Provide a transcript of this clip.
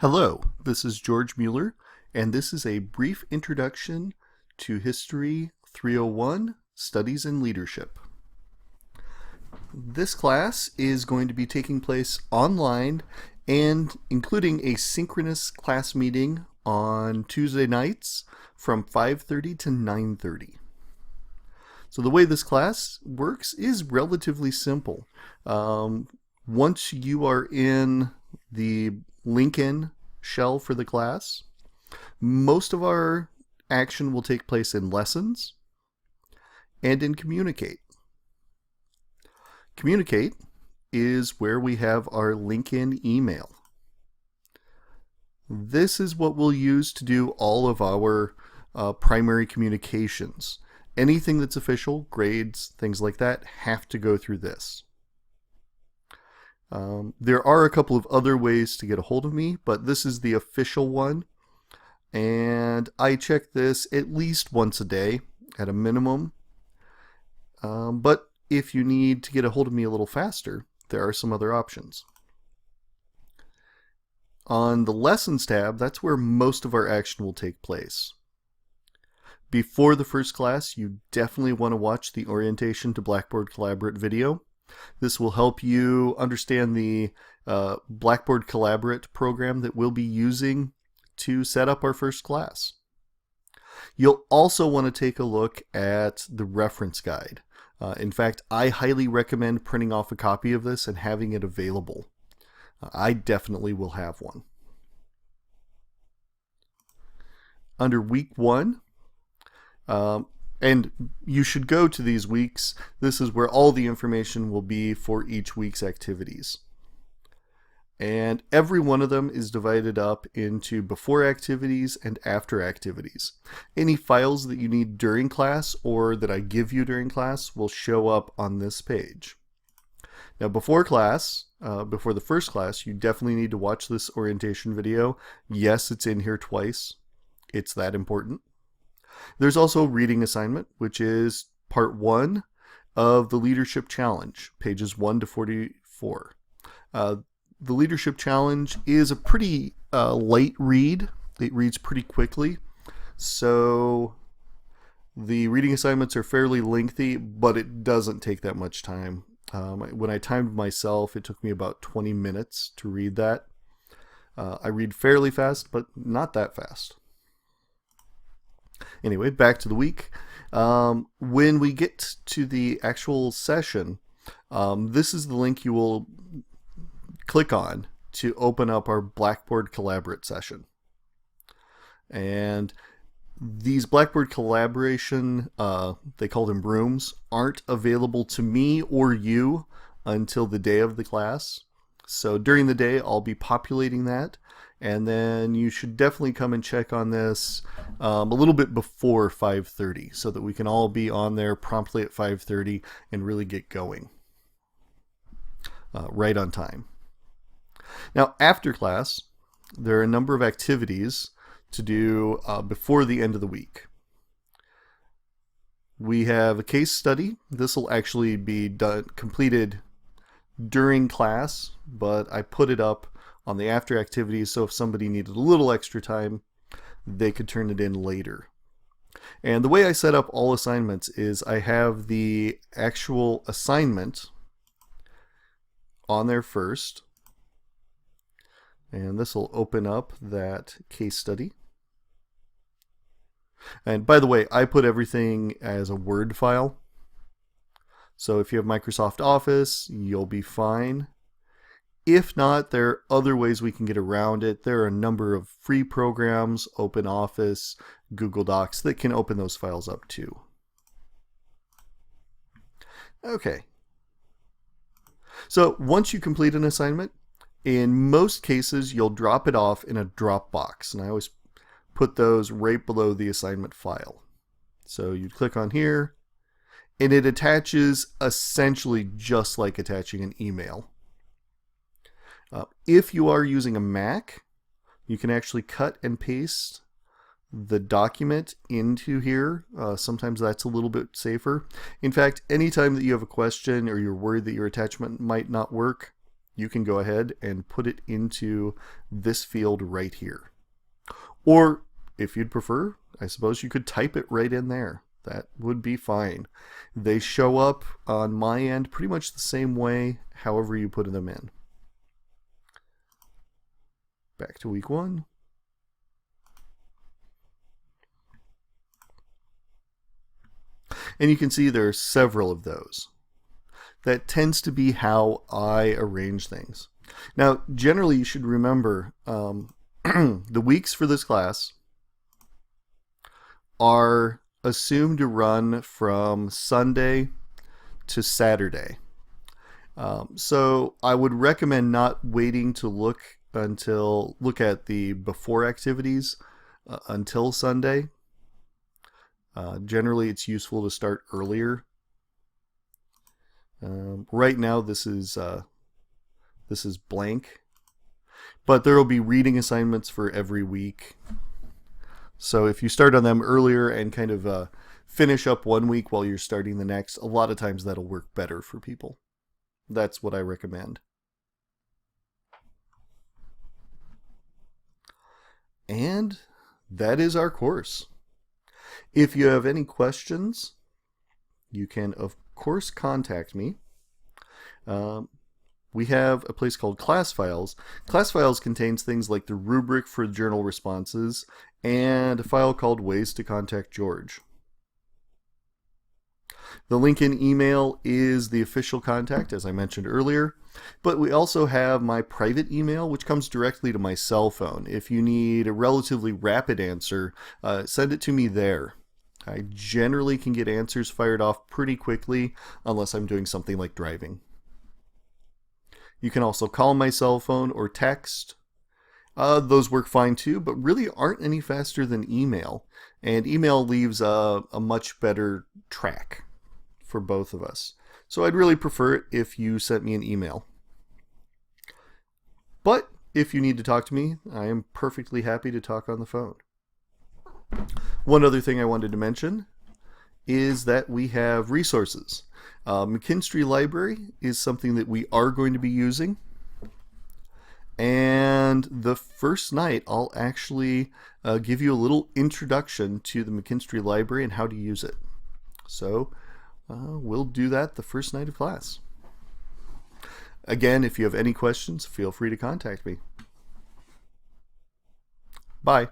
Hello, this is George Mueller, and this is a brief introduction to History 301, Studies in Leadership. This class is going to be taking place online and including a synchronous class meeting on Tuesday nights from 5:30 to 9:30. So the way this class works is relatively simple. Once you are in the Lincoln shell for the class, most of our action will take place in lessons and in communicate. Communicate is where we have our Lincoln email. This is what we'll use to do all of our primary communications. Anything that's official, grades, things like that, have to go through this. There are a couple of other ways to get a hold of me, but this is the official one. And I check this at least once a day at a minimum. But if you need to get a hold of me a little faster, there are some other options. On the Lessons tab, that's where most of our action will take place. Before the first class, you definitely want to watch the Orientation to Blackboard Collaborate video. This will help you understand the Blackboard Collaborate program that we'll be using to set up our first class. You'll also want to take a look at the reference guide. In fact, I highly recommend printing off a copy of this and having it available. I definitely will have one. Under week 1, and you should go to these weeks. This is where all the information will be for each week's activities. And every one of them is divided up into before activities and after activities. Any files that you need during class or that I give you during class will show up on this page. Now before class, before the first class, you definitely need to watch this orientation video. Yes, it's in here twice. It's that important. There's also a reading assignment, which is part 1 of the Leadership Challenge, pages 1 to 44. The Leadership Challenge is a pretty light read. It reads pretty quickly. So the reading assignments are fairly lengthy, but it doesn't take that much time. When I timed myself, it took me about 20 minutes to read that. I read fairly fast, but not that fast. Anyway, back to the week. When we get to the actual session, this is the link you will click on to open up our Blackboard Collaborate session. And these Blackboard Collaboration, they call them rooms, aren't available to me or you until the day of the class. So during the day, I'll be populating that. And then you should definitely come and check on this a little bit before 5:30 so that we can all be on there promptly at 5:30 and really get going right on time. Now, after class, there are a number of activities to do before the end of the week. We have a case study. This will actually be completed during class, but I put it up on the after activities, so if somebody needed a little extra time, they could turn it in later. And the way I set up all assignments is I have the actual assignment on there first, and this will open up that case study. And by the way, I put everything as a Word file, so if you have Microsoft Office, you'll be fine. If not, there are other ways we can get around it. There are a number of free programs, OpenOffice, Google Docs, that can open those files up too. Okay. So once you complete an assignment, in most cases, you'll drop it off in a Dropbox. And I always put those right below the assignment file. So you click on here, and it attaches essentially just like attaching an email. If you are using a Mac, you can actually cut and paste the document into here. Sometimes that's a little bit safer. In fact, anytime that you have a question or you're worried that your attachment might not work, you can go ahead and put it into this field right here. Or if you'd prefer, I suppose you could type it right in there. That would be fine. They show up on my end pretty much the same way, however you put them in. Back to week 1. And you can see there are several of those. That tends to be how I arrange things. Now, generally you should remember the weeks for this class are assumed to run from Sunday to Saturday. So I would recommend not waiting to look at the before activities until Sunday. Generally, it's useful to start earlier. Right now, this is blank, but there will be reading assignments for every week. So if you start on them earlier and kind of finish up one week while you're starting the next, a lot of times that'll work better for people. That's what I recommend. And that is our course. If you have any questions, you can, of course, contact me. We have a place called Class Files. Class Files contains things like the rubric for journal responses and a file called Ways to Contact George. The link in email is the official contact, as I mentioned earlier, but we also have my private email, which comes directly to my cell phone. If you need a relatively rapid answer, send it to me there. I generally can get answers fired off pretty quickly, unless I'm doing something like driving. You can also call my cell phone or text. Those work fine too, but really aren't any faster than email. And email leaves a much better track for both of us. So I'd really prefer it if you sent me an email. But if you need to talk to me, I am perfectly happy to talk on the phone. One other thing I wanted to mention is that we have resources. McKinstry Library is something that we are going to be using. And the first night, I'll actually give you a little introduction to the McKinstry Library and how to use it. So we'll do that the first night of class. Again, if you have any questions, feel free to contact me. Bye.